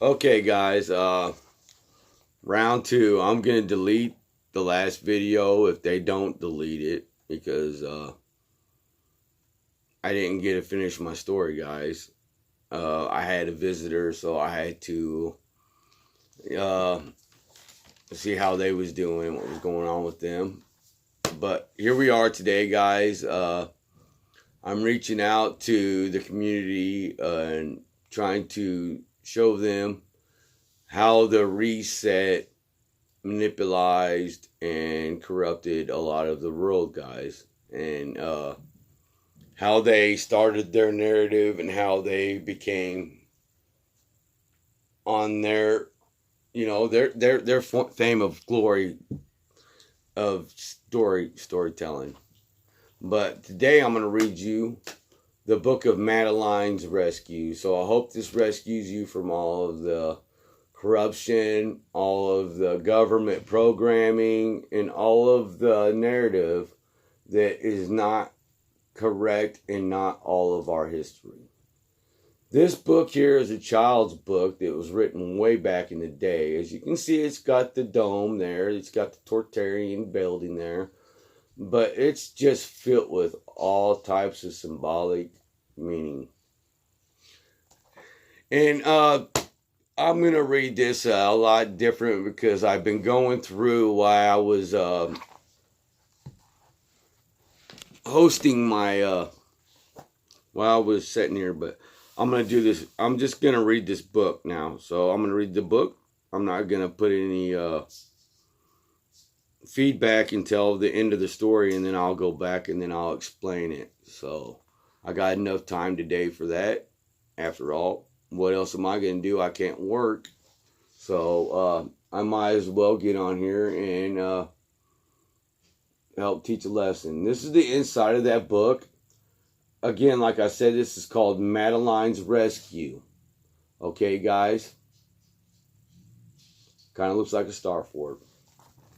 Okay, guys, round two. I'm gonna delete the last video if they don't delete it because I didn't get to finish my story, guys. I had a visitor, so I had to uh, see how they was doing, what was going on with them. But here we are today, guys. I'm reaching out to the community and trying to show them how the reset manipulated and corrupted a lot of the world, guys, and how they started their narrative and how they became on their, their fame of glory of storytelling. But today I'm going to read you the book of Madeline's Rescue. So I hope this rescues you from all of the corruption, all of the government programming, and all of the narrative that is not correct and not all of our history. This book here is a child's book that was written way back in the day. As you can see, it's got the dome there. It's got the tartary building there. But it's just filled with all types of symbolic meaning. And I'm going to read this a lot different because I've been going through while I was hosting my, while I was sitting here. But I'm going to do this. I'm just going to read this book now. So I'm going to read the book. I'm not going to put any feedback until the end of the story, and then I'll go back and then I'll explain it. So I got enough time today for that. After all, what else am I going to do? I can't work. So I might as well get on here and help teach a lesson. This is the inside of that book. Again, like I said, this is called Madeline's Rescue. Okay, guys? Kind of looks like a star fort.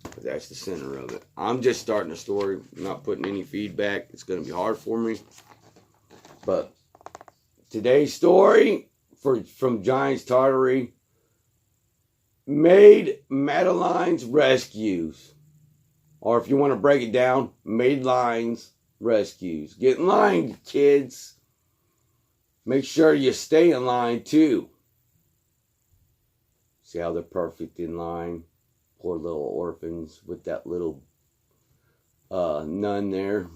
But that's the center of it. I'm just starting a story. I'm not putting any feedback. It's going to be hard for me. But today's story from Giant's Tartary made Madeline's Rescues. Or if you want to break it down, Madeline's Rescues. Get in line, kids. Make sure you stay in line too. See how they're perfect in line? Poor little orphans with that little nun there.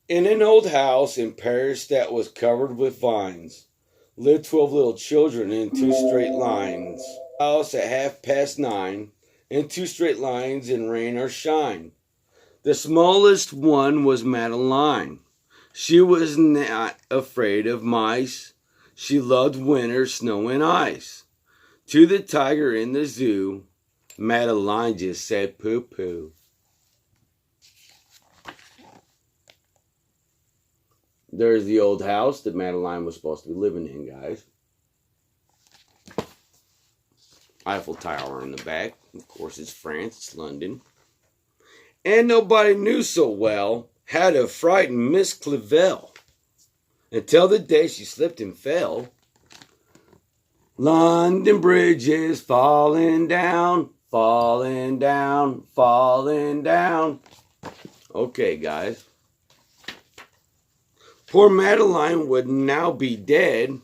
In an old house in Paris that was covered with vines lived 12 little children in two straight lines. House at 9:30 in two straight lines in rain or shine. The smallest one was Madeline. She was not afraid of mice. She loved winter, snow, and ice. To the tiger in the zoo, Madeline just said poo-poo. There's the old house that Madeline was supposed to be living in, guys. Eiffel Tower in the back. Of course, it's France, it's London. And nobody knew so well how to frighten Miss Clavell until the day she slipped and fell. London Bridge is falling down, falling down, falling down. Okay, guys. Poor Madeline would now be dead.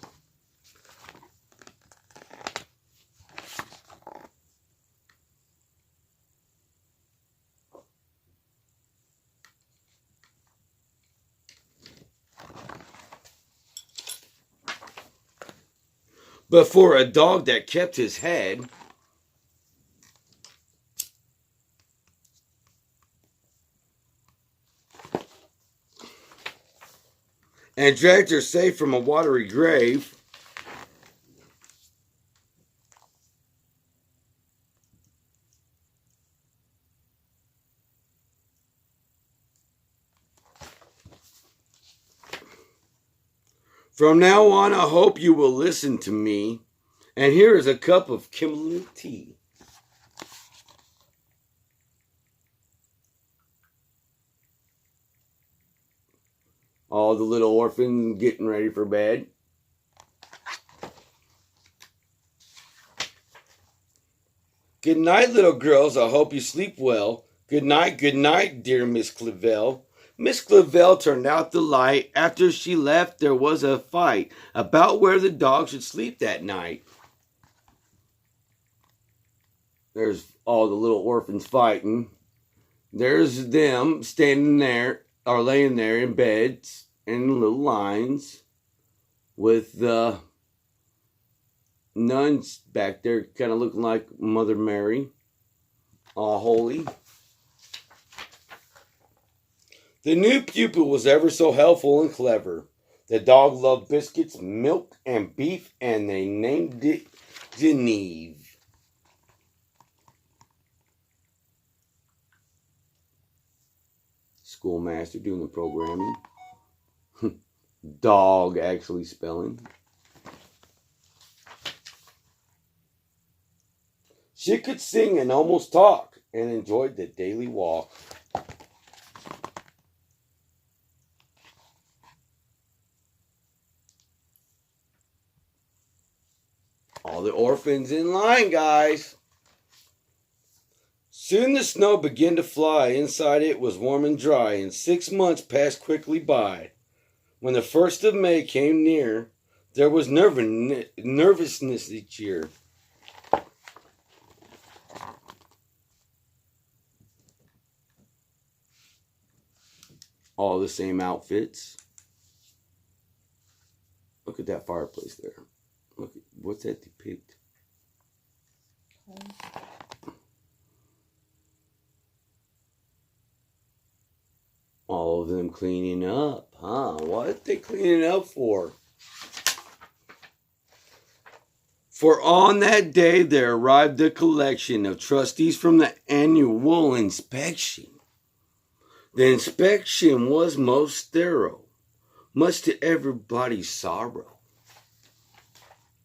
But for a dog that kept his head, and dragged her safe from a watery grave, from now on, I hope you will listen to me. And here is a cup of chamomile tea. All the little orphans getting ready for bed. Good night, little girls. I hope you sleep well. Good night, dear Miss Clavell. Miss Clavell turned out the light. After she left, there was a fight about where the dog should sleep that night. There's all the little orphans fighting. There's them standing there, or laying there in beds, in little lines, with the nuns back there kind of looking like Mother Mary, all holy. The new pupil was ever so helpful and clever. The dog loved biscuits, milk, and beef, and they named it Genevieve. Schoolmaster doing the programming. Dog actually spelling. She could sing and almost talk and enjoyed the daily walk. All the orphans in line, guys. Soon the snow began to fly. Inside it was warm and dry, and 6 months passed quickly by. When the 1st of May came near, there was nervousness each year. All the same outfits. Look at that fireplace there. Look, what's that depict? All of them cleaning up, huh? What are they cleaning up for? For on that day there arrived a collection of trustees from the annual inspection. The inspection was most thorough, much to everybody's sorrow.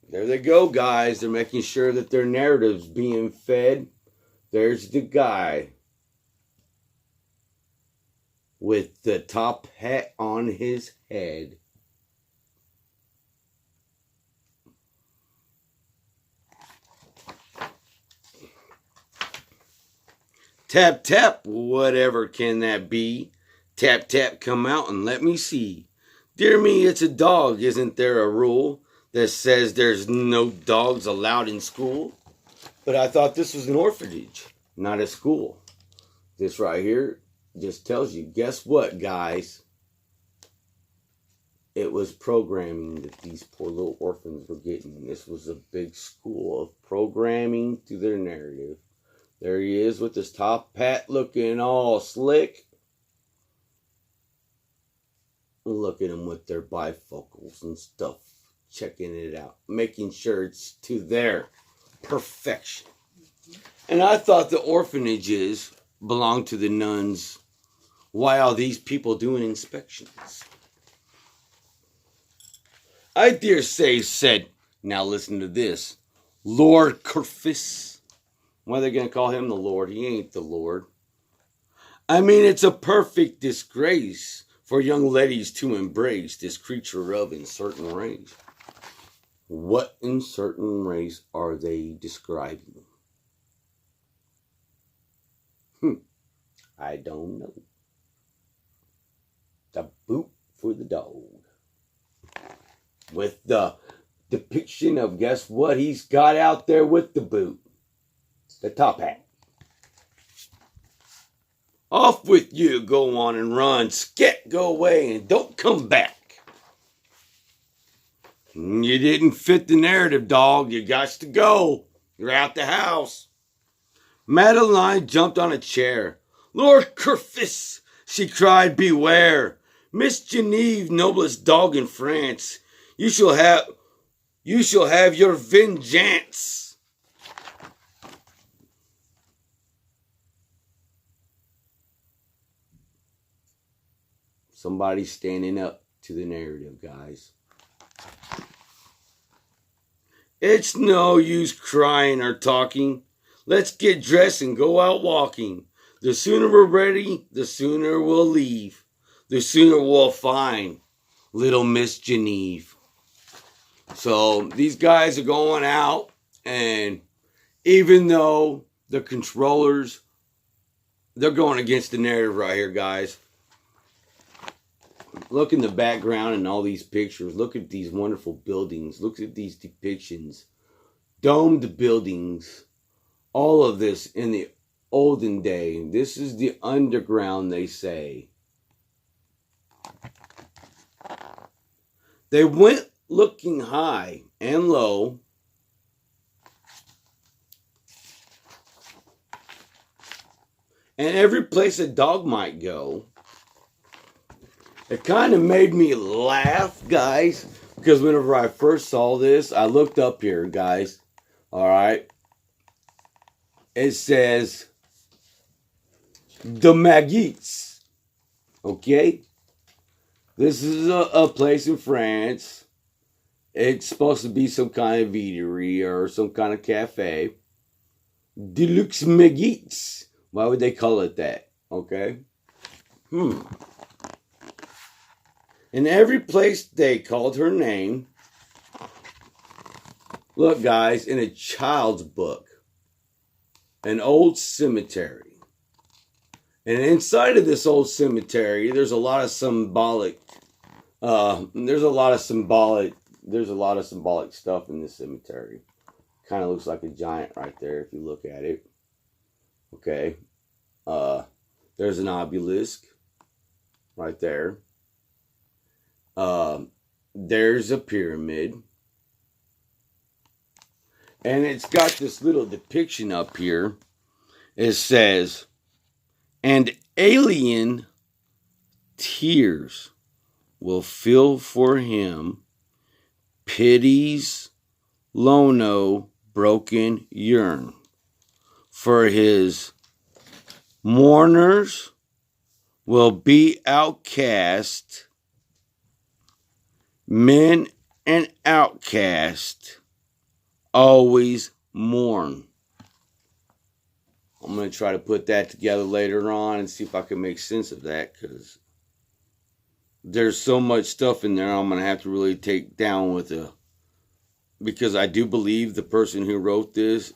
There they go, guys. They're making sure that their narrative's being fed. There's the guy with the top hat on his head. Tap, tap, whatever can that be? Tap, tap, come out and let me see. Dear me, it's a dog. Isn't there a rule that says there's no dogs allowed in school? But I thought this was an orphanage, not a school. This right here just tells you, guess what, guys? It was programming that these poor little orphans were getting. This was a big school of programming to their narrative. There he is with his top hat looking all slick. Look at them with their bifocals and stuff, checking it out, making sure it's to their perfection. And I thought the orphanages belonged to the nuns. Why are these people doing inspections? I dare say said, now listen to this, Lord Kerfis. Why are they going to call him the Lord? He ain't the Lord. I mean, it's a perfect disgrace for young ladies to embrace this creature of uncertain race. What uncertain race are they describing? I don't know. The boot for the dog. With the depiction of, guess what he's got out there with the boot? The top hat. Off with you, go on and run. Sket, go away and don't come back. You didn't fit the narrative, dog. You got to go. You're out the house. Madeline jumped on a chair. Lord Kerfis, she cried, beware. Miss Genevieve, noblest dog in France. You shall have your vengeance. Somebody's standing up to the narrative, guys. It's no use crying or talking. Let's get dressed and go out walking. The sooner we're ready, the sooner we'll leave. the sooner we'll find little Miss Geneve. So these guys are going out, and even though the controllers, they're going against the narrative right here, guys. Look in the background and all these pictures. Look at these wonderful buildings. Look at these depictions. Domed buildings. All of this in the olden day. This is the underground, they say. They went looking high and low. And every place a dog might go. It kind of made me laugh, guys, because whenever I first saw this, I looked up here, guys. All right. It says the Maguettes. Okay. This is a place in France. It's supposed to be some kind of eatery or some kind of cafe. Deluxe Maguettes. Why would they call it that? Okay. In every place they called her name. Look, guys, in a child's book. An old cemetery. And inside of this old cemetery, there's a lot of symbolic. There's a lot of symbolic stuff in this cemetery. Kind of looks like a giant right there if you look at it. Okay. There's an obelisk right there. There's a pyramid. And it's got this little depiction up here. It says, and alien tears will fill for him pity's Lono broken yearn. For his mourners will be outcast, men and outcast always mourn. I'm going to try to put that together later on and see if I can make sense of that, because there's so much stuff in there I'm going to have to really take down with because I do believe the person who wrote it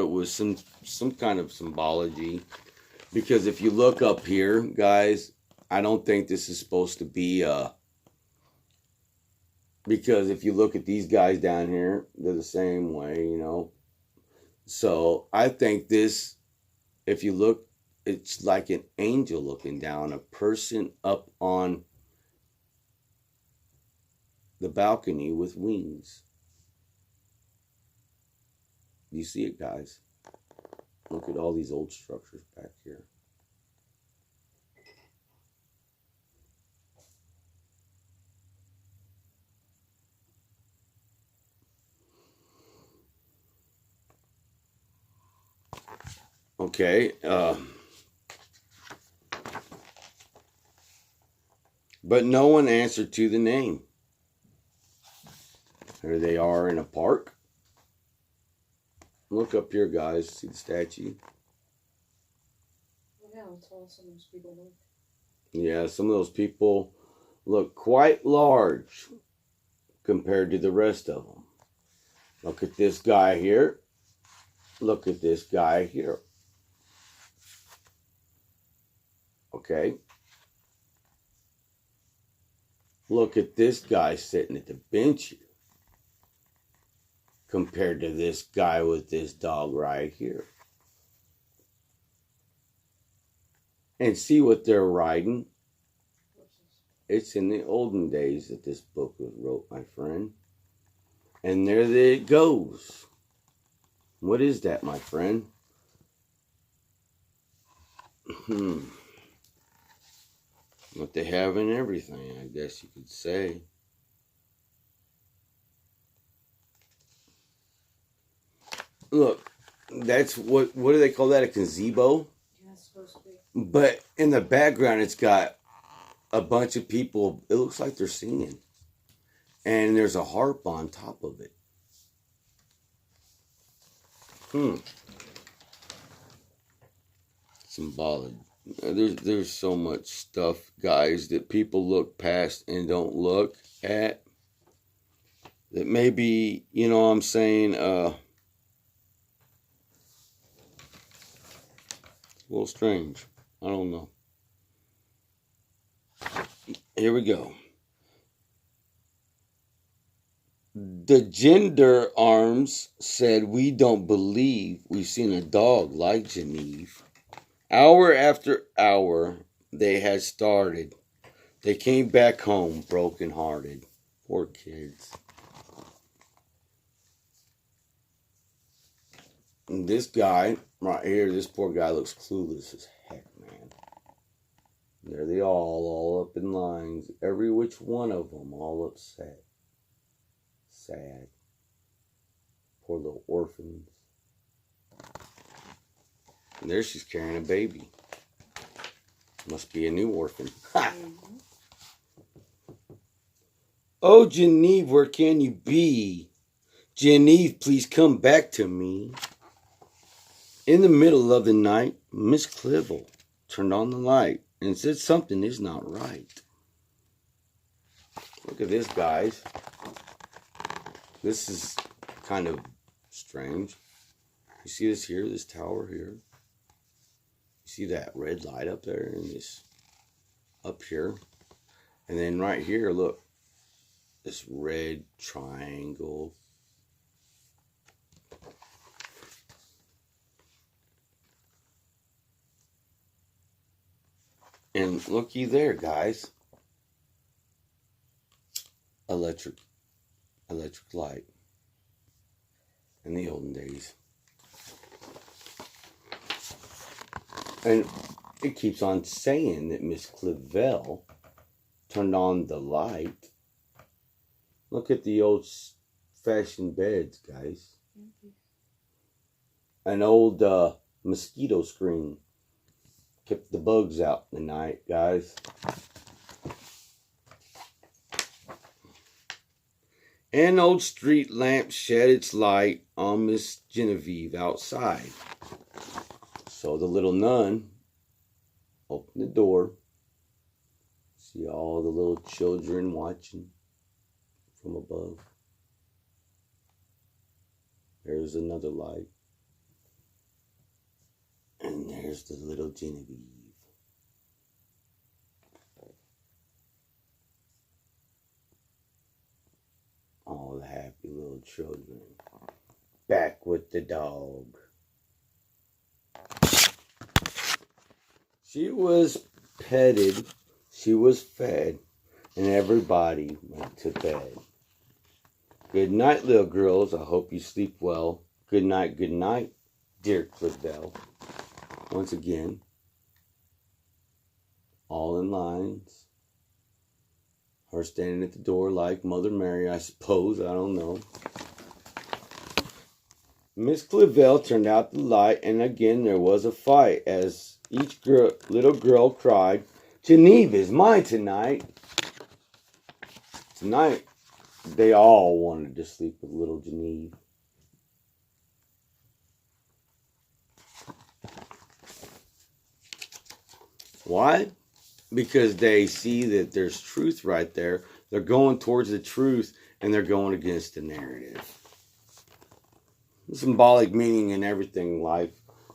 with some kind of symbology. Because if you look up here, guys, I don't think this is supposed to be because if you look at these guys down here, they're the same way, you know. So I think this, if you look, it's like an angel looking down, a person up on the balcony with wings. You see it, guys? Look at all these old structures back here. Okay. But no one answered to the name. Here they are in a park. Look up here, guys. See the statue? Yeah, how tall some of those people look. Yeah, some of those people look quite large compared to the rest of them. Look at this guy here. Look at this guy here. Okay. Look at this guy sitting at the bench here compared to this guy with this dog right here. And see what they're riding. It's in the olden days that this book was wrote, my friend. And there it goes. What is that, my friend? What they have in everything, I guess you could say. Look, that's what do they call that? A gazebo? Yeah, it's supposed to be. But in the background, it's got a bunch of people. It looks like they're singing. And there's a harp on top of it. Symbology. There's so much stuff, guys, that people look past and don't look at. That maybe, you know what I'm saying, a little strange. I don't know. Here we go. The gender arms said, "We don't believe we've seen a dog like Genevieve." Hour after hour they had started. They came back home broken-hearted. Poor kids. And this guy right here, this poor guy looks clueless as heck, man. There they all up in lines. Every which one of them, all upset. Sad. Poor little orphans. And there she's carrying a baby. Must be a new orphan. Ha! Mm-hmm. Oh, Genevieve, where can you be? Genevieve, please come back to me. In the middle of the night, Miss Clivel turned on the light and said something is not right. Look at this, guys. This is kind of strange. You see this here, this tower here? You see that red light up there and this up here? And then right here, look, this red triangle. And looky there, guys. Electric light in the olden days. And it keeps on saying that Miss Clivel turned on the light. Look at the old-fashioned beds, guys. An old mosquito screen kept the bugs out in the night, guys. An old street lamp shed its light on Miss Genevieve outside. So the little nun opened the door. See all the little children watching from above. There's another light. And there's the little Genevieve. All the happy little children. Back with the dog. She was petted, she was fed, and everybody went to bed. Good night, little girls. I hope you sleep well. Good night, dear Clivel. Once again, all in lines. Her standing at the door like Mother Mary, I suppose. I don't know. Miss Clivel turned out the light, and again there was a fight as each little girl cried, "Genevieve is mine tonight." Tonight, they all wanted to sleep with little Genevieve. Why? Because they see that there's truth right there. They're going towards the truth, and they're going against the narrative. Symbolic meaning in everything in life.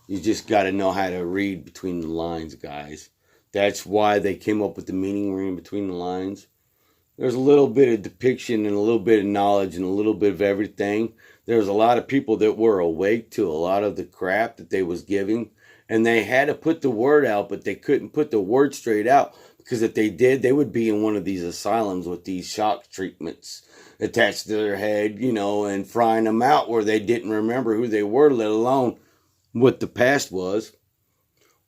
You just got to know how to read between the lines, guys. That's why they came up with the meaning reading between the lines. There's a little bit of depiction and a little bit of knowledge and a little bit of everything. There's a lot of people that were awake to a lot of the crap that they was giving. And they had to put the word out, but they couldn't put the word straight out. Because if they did, they would be in one of these asylums with these shock treatments attached to their head, you know, and frying them out where they didn't remember who they were, let alone what the past was.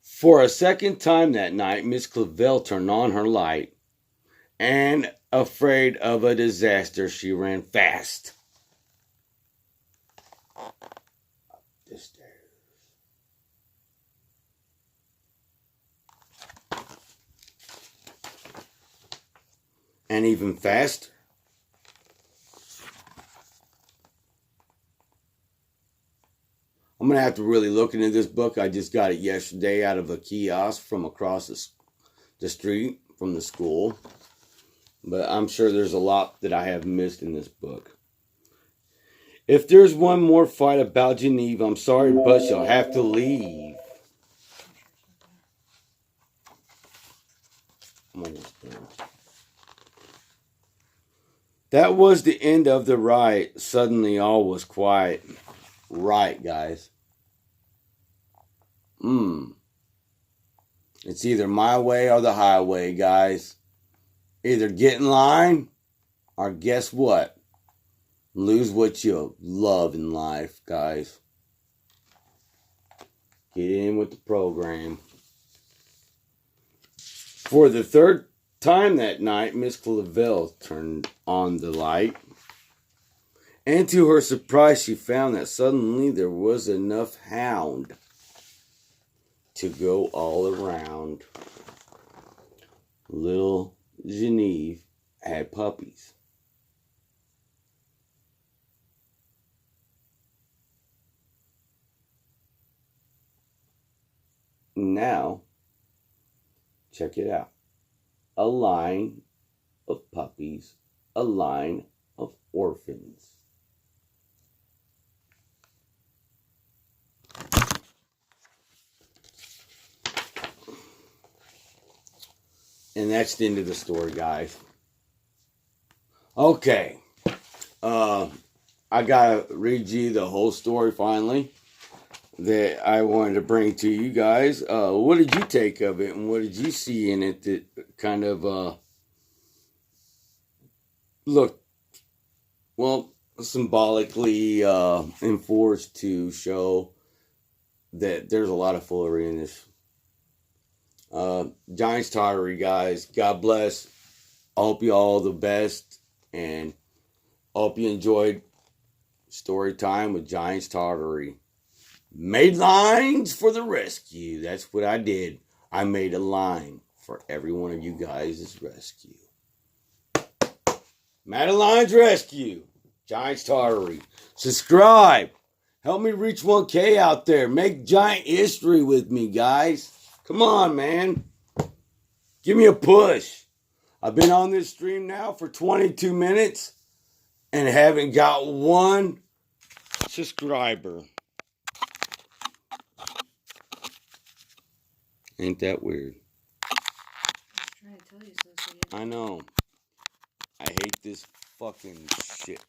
For a second time that night, Miss Clivel turned on her light. And afraid of a disaster, she ran fast up the stairs. And even faster. I'm going to have to really look into this book. I just got it yesterday out of a kiosk from across the street from the school. But I'm sure there's a lot that I have missed in this book. If there's one more fight about Geneva, I'm sorry, but you'll have to leave. I'm almost done. That was the end of the riot. Suddenly all was quiet. Right, guys. It's either my way or the highway, guys. Either get in line or guess what? Lose what you love in life, guys. Get in with the program. For the third time that night, Miss Clavel turned on the light. And to her surprise, she found that suddenly there was enough hound to go all around. Little Genevieve had puppies. Now, check it out. A line of puppies, a line of orphans. And that's the end of the story, guys. Okay. I gotta read you the whole story finally that I wanted to bring to you guys. What did you take of it, and what did you see in it that kind of looked, well, symbolically enforced to show that there's a lot of foolery in this. Giants Tartary, guys. God bless. I hope you all the best, and I hope you enjoyed story time with Giants Tartary. Made lines for the rescue. That's what I did. I made a line for every one of you guys' rescue. Madeline's Rescue. Giants Tartary. Subscribe. Help me reach 1K out there. Make giant history with me, guys. Come on, man. Give me a push. I've been on this stream now for 22 minutes and haven't got one subscriber. Ain't that weird? I was trying to tell you so. I know. I hate this fucking shit.